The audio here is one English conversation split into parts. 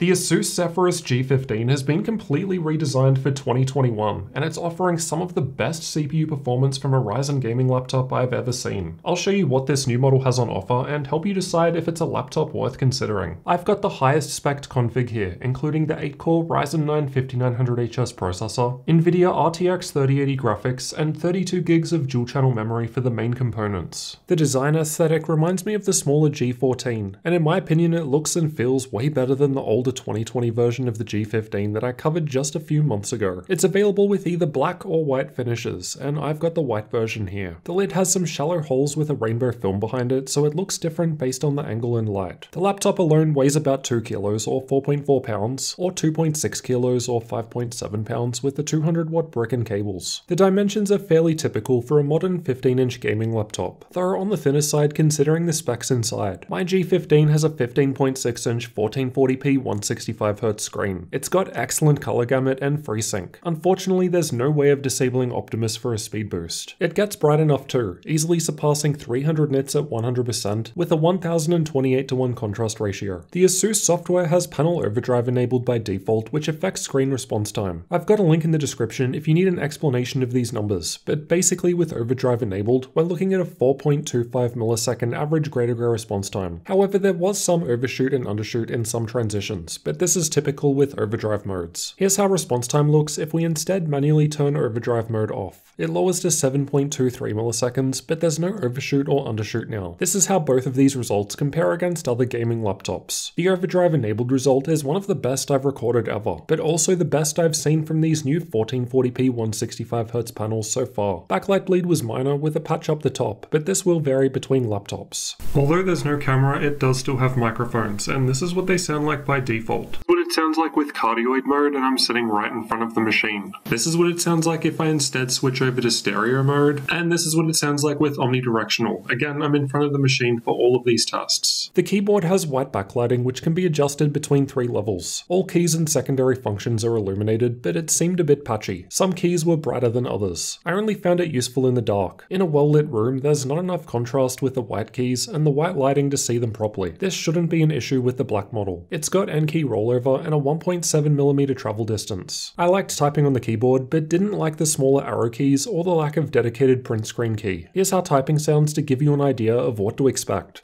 The ASUS Zephyrus G15 has been completely redesigned for 2021, and it's offering some of the best CPU performance from a Ryzen gaming laptop I've ever seen. I'll show you what this new model has on offer and help you decide if it's a laptop worth considering. I've got the highest spec config here, including the 8-core Ryzen 9 5900HS processor, NVIDIA RTX 3080 graphics, and 32 gigs of dual-channel memory for the main components. The design aesthetic reminds me of the smaller G14, and in my opinion it looks and feels way better than the older 2020 version of the G15 that I covered just a few months ago. It's available with either black or white finishes, and I've got the white version here. The lid has some shallow holes with a rainbow film behind it, so it looks different based on the angle and light. The laptop alone weighs about 2 kilos or 4.4 pounds, or 2.6 kilos or 5.7 pounds with the 200 watt brick and cables. The dimensions are fairly typical for a modern 15-inch gaming laptop, though on the thinner side considering the specs inside. My G15 has a 15.6-inch 1440p 165Hz screen. It's got excellent color gamut and FreeSync. Unfortunately, there's no way of disabling Optimus for a speed boost. It gets bright enough too, easily surpassing 300 nits at 100% with a 1028:1 contrast ratio. The ASUS software has panel overdrive enabled by default, which affects screen response time. I've got a link in the description if you need an explanation of these numbers, but basically with overdrive enabled, we're looking at a 4.25 millisecond average gray-to-gray response time. However, there was some overshoot and undershoot in some transitions, but this is typical with overdrive modes. Here's how response time looks if we instead manually turn overdrive mode off. It lowers to 7.23 milliseconds, but there's no overshoot or undershoot now. This is how both of these results compare against other gaming laptops. The overdrive enabled result is one of the best I've recorded ever, but also the best I've seen from these new 1440p 165Hz panels so far. Backlight bleed was minor with a patch up the top, but this will vary between laptops. Although there's no camera, it does still have microphones, and this is what they sound like by default. What it sounds like with cardioid mode and I'm sitting right in front of the machine. This is what it sounds like if I instead switch over to stereo mode, and this is what it sounds like with omnidirectional. Again, I'm in front of the machine for all of these tests. The keyboard has white backlighting which can be adjusted between 3 levels. All keys and secondary functions are illuminated, but it seemed a bit patchy. Some keys were brighter than others. I only found it useful in the dark. In a well-lit room, there's not enough contrast with the white keys and the white lighting to see them properly. This shouldn't be an issue with the black model. It's got N-key rollover and a 1.7mm travel distance. I liked typing on the keyboard, but didn't like the smaller arrow keys or the lack of dedicated print screen key. Here's how typing sounds to give you an idea of what to expect.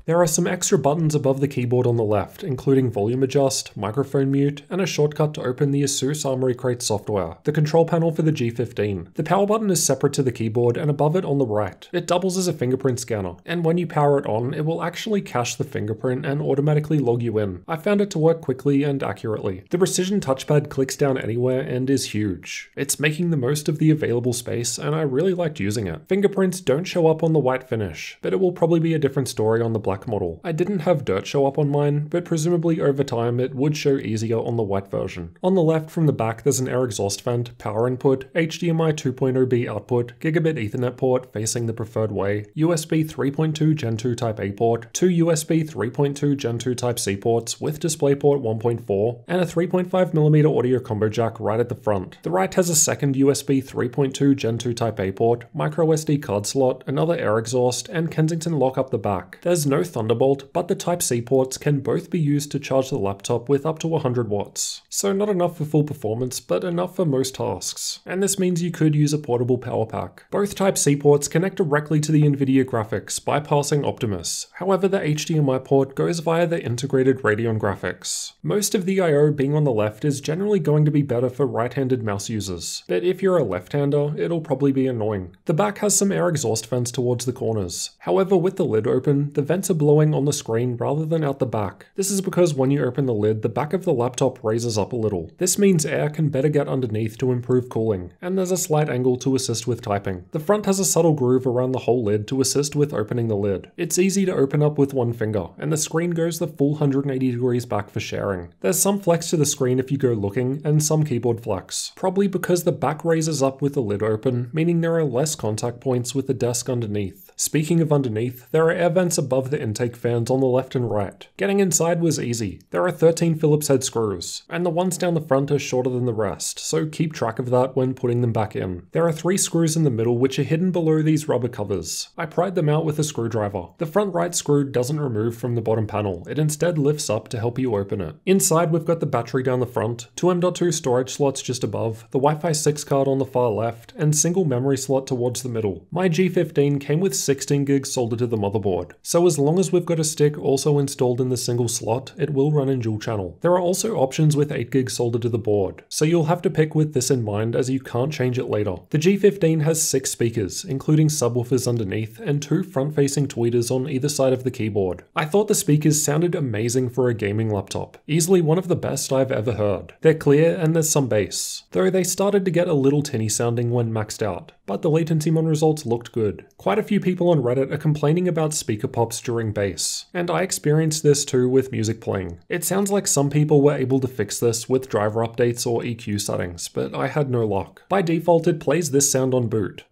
There are some extra buttons above the keyboard on the left, including volume adjust, microphone mute, and a shortcut to open the ASUS Armoury Crate software, the control panel for the G15. The power button is separate to the keyboard and above it on the right. It doubles as a fingerprint scanner, and when you power it on, it will actually cache the fingerprint and automatically log you in. I found it to work quickly and accurately. The precision touchpad clicks down anywhere and is huge. It's making the most of the available space, and I really liked using it. Fingerprints don't show up on the white finish, but it will probably be a different story on the black model. I didn't have dirt show up on mine, but presumably over time it would show easier on the white version. On the left from the back there's an air exhaust vent, power input, HDMI 2.0B output, gigabit ethernet port facing the preferred way, USB 3.2 Gen 2 Type A port, 2 USB 3.2 Gen 2 Type C ports with DisplayPort 1.4, and a 3.5mm audio combo jack right at the front. The right has a second USB 3.2 Gen 2 Type A port, micro SD card slot, another air exhaust, and Kensington lock up the back. There's no Thunderbolt, but the Type-C ports can both be used to charge the laptop with up to 100 watts. So not enough for full performance, but enough for most tasks. And this means you could use a portable power pack. Both Type-C ports connect directly to the NVIDIA graphics, bypassing Optimus. However, the HDMI port goes via the integrated Radeon graphics. Most of the I/O being on the left is generally going to be better for right-handed mouse users, but if you're a left-hander, it'll probably be annoying. The back has some air exhaust vents towards the corners. However, with the lid open, the vents are blowing on the screen rather than out the back. This is because when you open the lid, the back of the laptop raises up a little. This means air can better get underneath to improve cooling, and there's a slight angle to assist with typing. The front has a subtle groove around the whole lid to assist with opening the lid. It's easy to open up with one finger, and the screen goes the full 180 degrees back for sharing. There's some flex to the screen if you go looking, and some keyboard flex. Probably because the back raises up with the lid open, meaning there are less contact points with the desk underneath. Speaking of underneath, there are air vents above the the intake fans on the left and right. Getting inside was easy. There are 13 Phillips head screws, and the ones down the front are shorter than the rest, so keep track of that when putting them back in. There are 3 screws in the middle which are hidden below these rubber covers. I pried them out with a screwdriver. The front right screw doesn't remove from the bottom panel, it instead lifts up to help you open it. Inside we've got the battery down the front, 2 M.2 storage slots just above, the Wi-Fi 6 card on the far left, and single memory slot towards the middle. My G15 came with 16 gigs soldered to the motherboard, so as long as we've got a stick also installed in the single slot, it will run in dual channel. There are also options with 8 gigs soldered to the board, so you'll have to pick with this in mind as you can't change it later. The G15 has 6 speakers, including subwoofers underneath and 2 front-facing tweeters on either side of the keyboard. I thought the speakers sounded amazing for a gaming laptop, easily one of the best I've ever heard. They're clear and there's some bass, though they started to get a little tinny sounding when maxed out, but the latency mon results looked good. Quite a few people on Reddit are complaining about speaker pops during bass, and I experienced this too with music playing. It sounds like some people were able to fix this with driver updates or EQ settings, but I had no luck. By default it plays this sound on boot.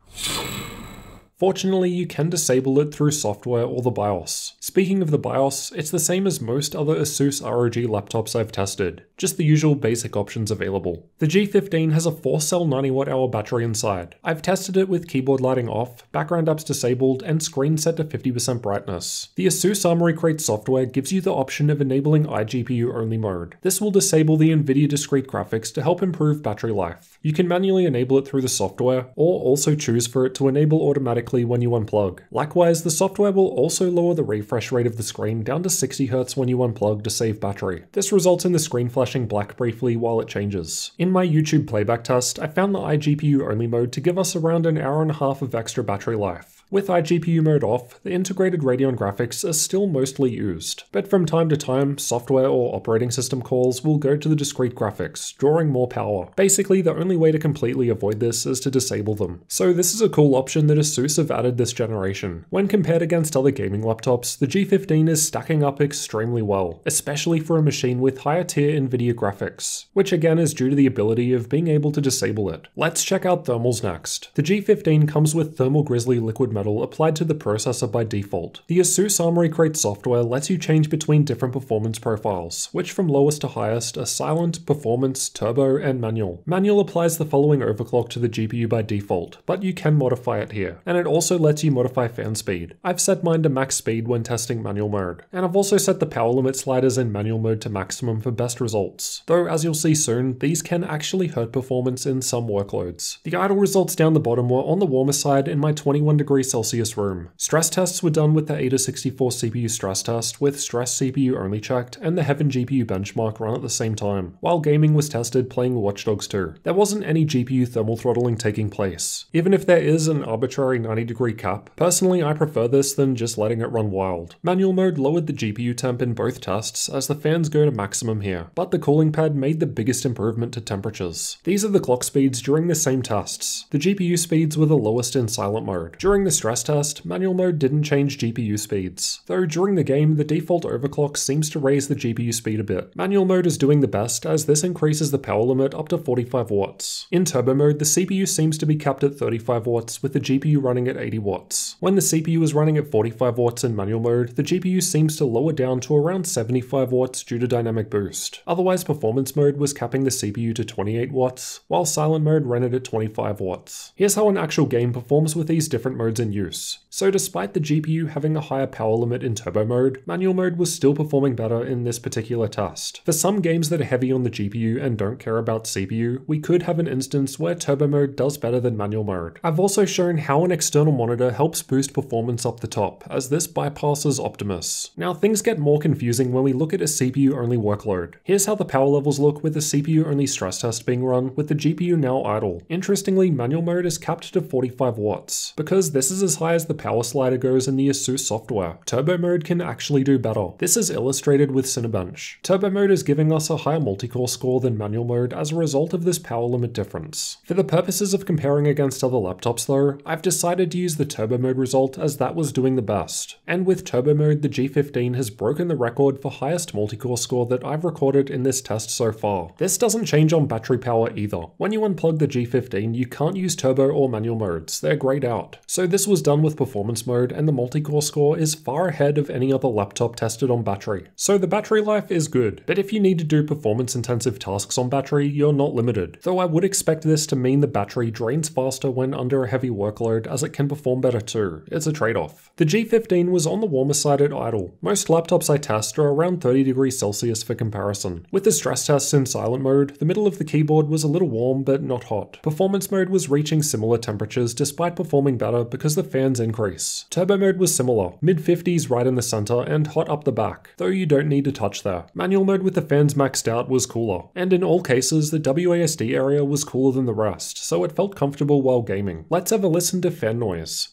Fortunately, you can disable it through software or the BIOS. Speaking of the BIOS, it's the same as most other ASUS ROG laptops I've tested, just the usual basic options available. The G15 has a 4-cell 90Wh battery inside. I've tested it with keyboard lighting off, background apps disabled, and screen set to 50% brightness. The ASUS Armoury Crate software gives you the option of enabling iGPU only mode. This will disable the NVIDIA discrete graphics to help improve battery life. You can manually enable it through the software, or also choose for it to enable automatically when you unplug. Likewise, the software will also lower the refresh rate of the screen down to 60Hz when you unplug to save battery. This results in the screen flashing black briefly while it changes. In my YouTube playback test, I found the iGPU only mode to give us around an hour and a half of extra battery life. With iGPU mode off, the integrated Radeon graphics are still mostly used, but from time to time, software or operating system calls will go to the discrete graphics, drawing more power. Basically, the only way to completely avoid this is to disable them. So this is a cool option that ASUS have added this generation. When compared against other gaming laptops, the G15 is stacking up extremely well, especially for a machine with higher tier NVIDIA graphics, which again is due to the ability of being able to disable it. Let's check out thermals next. The G15 comes with Thermal Grizzly liquid metal applied to the processor by default. The ASUS Armoury Crate software lets you change between different performance profiles, which from lowest to highest are silent, performance, turbo, and manual. Manual applies the following overclock to the GPU by default, but you can modify it here, and it also lets you modify fan speed. I've set mine to max speed when testing manual mode, and I've also set the power limit sliders in manual mode to maximum for best results, though as you'll see soon, these can actually hurt performance in some workloads. The idle results down the bottom were on the warmer side in my 21°C room. Stress tests were done with the AIDA64 CPU stress test with stress CPU only checked and the Heaven GPU benchmark run at the same time, while gaming was tested playing Watch Dogs 2. There wasn't any GPU thermal throttling taking place, even if there is an arbitrary 90° cap. Personally, I prefer this than just letting it run wild. Manual mode lowered the GPU temp in both tests as the fans go to maximum here, but the cooling pad made the biggest improvement to temperatures. These are the clock speeds during the same tests. The GPU speeds were the lowest in silent mode. During the stress test, manual mode didn't change GPU speeds, though during the game the default overclock seems to raise the GPU speed a bit. Manual mode is doing the best as this increases the power limit up to 45 watts. In turbo mode, the CPU seems to be capped at 35 watts with the GPU running at 80 watts. When the CPU is running at 45 watts in manual mode, the GPU seems to lower down to around 75 watts due to dynamic boost. Otherwise, performance mode was capping the CPU to 28 watts, while silent mode ran it at 25 watts. Here's how an actual game performs with these different modes in use. So despite the GPU having a higher power limit in turbo mode, manual mode was still performing better in this particular test. For some games that are heavy on the GPU and don't care about CPU, we could have an instance where turbo mode does better than manual mode. I've also shown how an external monitor helps boost performance up the top, as this bypasses Optimus. Now things get more confusing when we look at a CPU only workload. Here's how the power levels look with the CPU only stress test being run with the GPU now idle. Interestingly, manual mode is capped to 45 watts, because this is as high as the power slider goes in the ASUS software. Turbo mode can actually do better. This is illustrated with Cinebench. Turbo mode is giving us a higher multi-core score than manual mode as a result of this power limit difference. For the purposes of comparing against other laptops though, I've decided to use the turbo mode result as that was doing the best. And with turbo mode, the G15 has broken the record for highest multi-core score that I've recorded in this test so far. This doesn't change on battery power either. When you unplug the G15, you can't use turbo or manual modes. They're grayed out. So this This was done with performance mode, and the multi-core score is far ahead of any other laptop tested on battery. So the battery life is good, but if you need to do performance-intensive tasks on battery, you're not limited. Though I would expect this to mean the battery drains faster when under a heavy workload, as it can perform better too. It's a trade-off. The G15 was on the warmer side at idle. Most laptops I test are around 30 degrees Celsius for comparison. With the stress tests in silent mode, the middle of the keyboard was a little warm but not hot. Performance mode was reaching similar temperatures despite performing better because the fans increase. Turbo mode was similar, mid-50s right in the center and hot up the back, though you don't need to touch there. Manual mode with the fans maxed out was cooler, and in all cases the WASD area was cooler than the rest, so it felt comfortable while gaming. Let's have a listen to fan noise.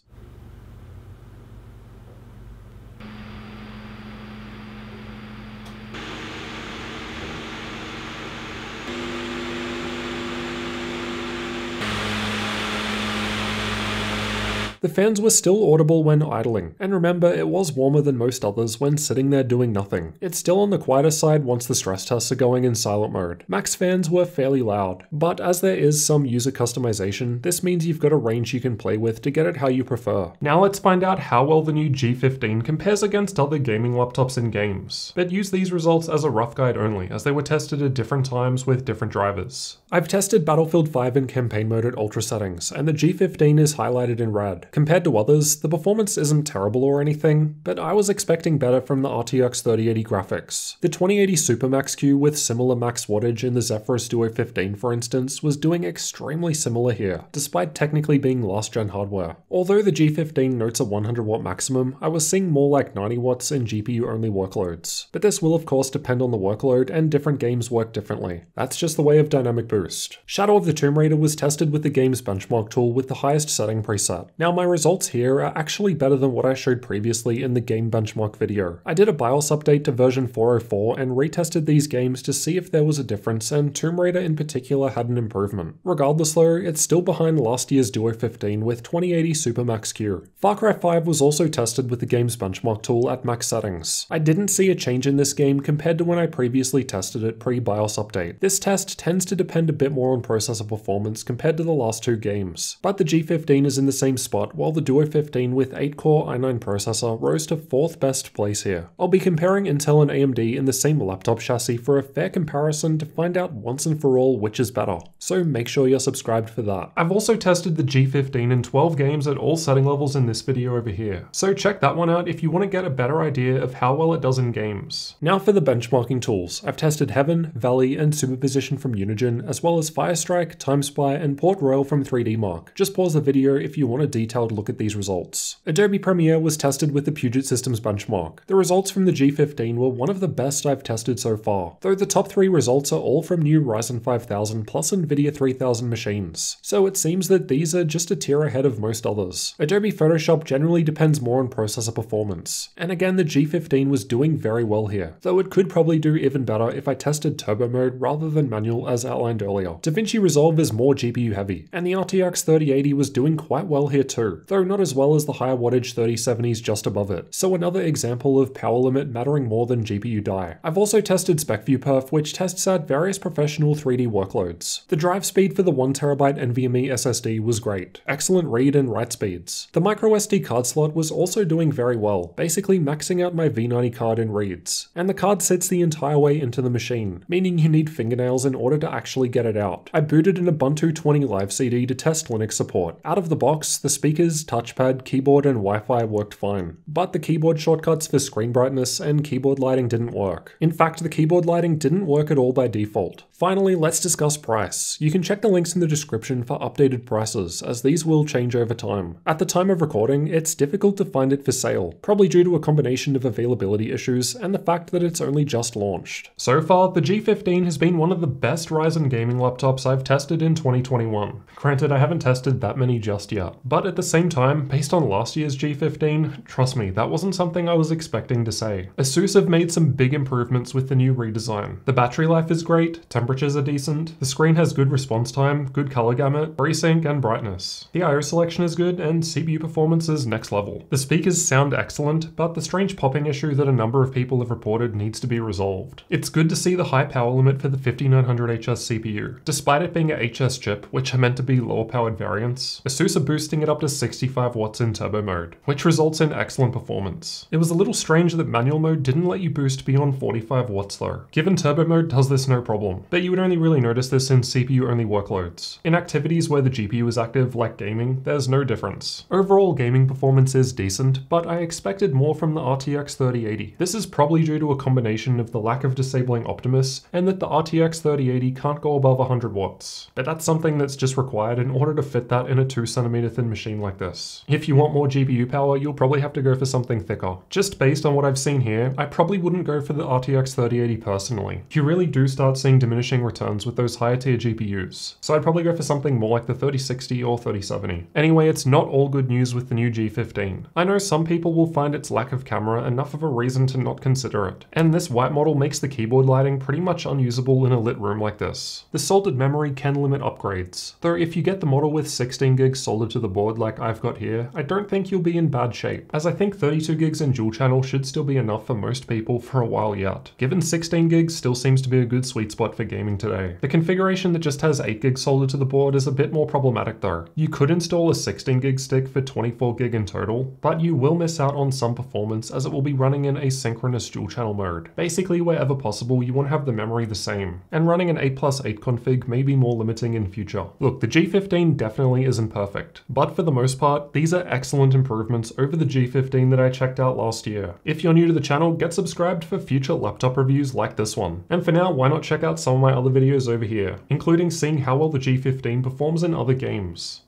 The fans were still audible when idling, and remember, it was warmer than most others when sitting there doing nothing. It's still on the quieter side once the stress tests are going in silent mode. Max fans were fairly loud, but as there is some user customization, this means you've got a range you can play with to get it how you prefer. Now let's find out how well the new G15 compares against other gaming laptops in games, but use these results as a rough guide only, as they were tested at different times with different drivers. I've tested Battlefield 5 in campaign mode at ultra settings, and the G15 is highlighted in red. Compared to others, the performance isn't terrible or anything, but I was expecting better from the RTX 3080 graphics. The 2080 Supermax Q with similar max wattage in the Zephyrus G15 for instance was doing extremely similar here, despite technically being last gen hardware. Although the G15 notes a 100 watt maximum, I was seeing more like 90 watts in GPU only workloads. But this will of course depend on the workload, and different games work differently. That's just the way of dynamic boost. Shadow of the Tomb Raider was tested with the game's benchmark tool with the highest setting preset. Now my results here are actually better than what I showed previously in the game benchmark video. I did a BIOS update to version 404 and retested these games to see if there was a difference, and Tomb Raider in particular had an improvement. Regardless though, it's still behind last year's Duo 15 with 2080 Supermax Q. Far Cry 5 was also tested with the game's benchmark tool at max settings. I didn't see a change in this game compared to when I previously tested it pre-BIOS update. This test tends to depend a bit more on processor performance compared to the last two games, but the G15 is in the same spot while the Duo 15 with 8-core i9 processor rose to 4th best place here. I'll be comparing Intel and AMD in the same laptop chassis for a fair comparison to find out once and for all which is better, so make sure you're subscribed for that. I've also tested the G15 in 12 games at all setting levels in this video over here, so check that one out if you want to get a better idea of how well it does in games. Now for the benchmarking tools. I've tested Heaven, Valley, and Superposition from Unigine, as well as Firestrike, TimeSpy, and Port Royal from 3D Mark. Just pause the video if you want a detailed look at these results. Adobe Premiere was tested with the Puget Systems benchmark. The results from the G15 were one of the best I've tested so far, though the top 3 results are all from new Ryzen 5000 plus Nvidia 3000 machines, so it seems that these are just a tier ahead of most others. Adobe Photoshop generally depends more on processor performance, and again the G15 was doing very well here, though it could probably do even better if I tested turbo mode rather than manual as outlined earlier. DaVinci Resolve is more GPU heavy, and the RTX 3080 was doing quite well here too, though not as well as the higher wattage 3070s just above it, so another example of power limit mattering more than GPU die. I've also tested SpecViewPerf, which tests out various professional 3D workloads. The drive speed for the 1TB NVMe SSD was great, excellent read and write speeds. The microSD card slot was also doing very well, basically maxing out my V90 card in reads, and the card sits the entire way into the machine, meaning you need fingernails in order to actually get it out. I booted an Ubuntu 20 Live CD to test Linux support. Out of the box, the speakers, touchpad, keyboard, and Wi-Fi worked fine, but the keyboard shortcuts for screen brightness and keyboard lighting didn't work. In fact, the keyboard lighting didn't work at all by default. Finally, let's discuss price. You can check the links in the description for updated prices, as these will change over time. At the time of recording, it's difficult to find it for sale, probably due to a combination of availability issues and the fact that it's only just launched. So far, the G15 has been one of the best Ryzen gaming laptops I've tested in 2021. Granted, I haven't tested that many just yet, but at the same time, based on last year's G15, trust me, that wasn't something I was expecting to say. ASUS have made some big improvements with the new redesign. The battery life is great, temperature temperatures are decent, the screen has good response time, good color gamut, FreeSync, and brightness. The I/O selection is good, and CPU performance is next level. The speakers sound excellent, but the strange popping issue that a number of people have reported needs to be resolved. It's good to see the high power limit for the 5900HS CPU. Despite it being a HS chip, which are meant to be lower powered variants, ASUS are boosting it up to 65 watts in turbo mode, which results in excellent performance. It was a little strange that manual mode didn't let you boost beyond 45 watts though. Given turbo mode does this no problem, but you would only really notice this in CPU only workloads. In activities where the GPU is active, like gaming, there's no difference. Overall gaming performance is decent, but I expected more from the RTX 3080. This is probably due to a combination of the lack of disabling Optimus and that the RTX 3080 can't go above 100 watts. But that's something that's just required in order to fit that in a 2cm thin machine like this. If you want more GPU power, you'll probably have to go for something thicker. Just based on what I've seen here, I probably wouldn't go for the RTX 3080 personally. You really do start seeing diminishing returns with those higher tier GPUs, so I'd probably go for something more like the 3060 or 3070. Anyway, it's not all good news with the new G15. I know some people will find its lack of camera enough of a reason to not consider it, and this white model makes the keyboard lighting pretty much unusable in a lit room like this. The soldered memory can limit upgrades, though if you get the model with 16 gigs soldered to the board like I've got here, I don't think you'll be in bad shape, as I think 32 gigs in dual channel should still be enough for most people for a while yet. Given 16 gigs still seems to be a good sweet spot for gaming today. The configuration that just has 8 gigs soldered to the board is a bit more problematic though. You could install a 16 gig stick for 24 gig in total, but you will miss out on some performance as it will be running in asynchronous dual channel mode. Basically, wherever possible, you want to have the memory the same, and running an 8+8 config may be more limiting in future. Look, the G15 definitely isn't perfect, but for the most part, these are excellent improvements over the G15 that I checked out last year. If you're new to the channel, get subscribed for future laptop reviews like this one. And for now, why not check out some of my other videos over here, including seeing how well the G15 performs in other games.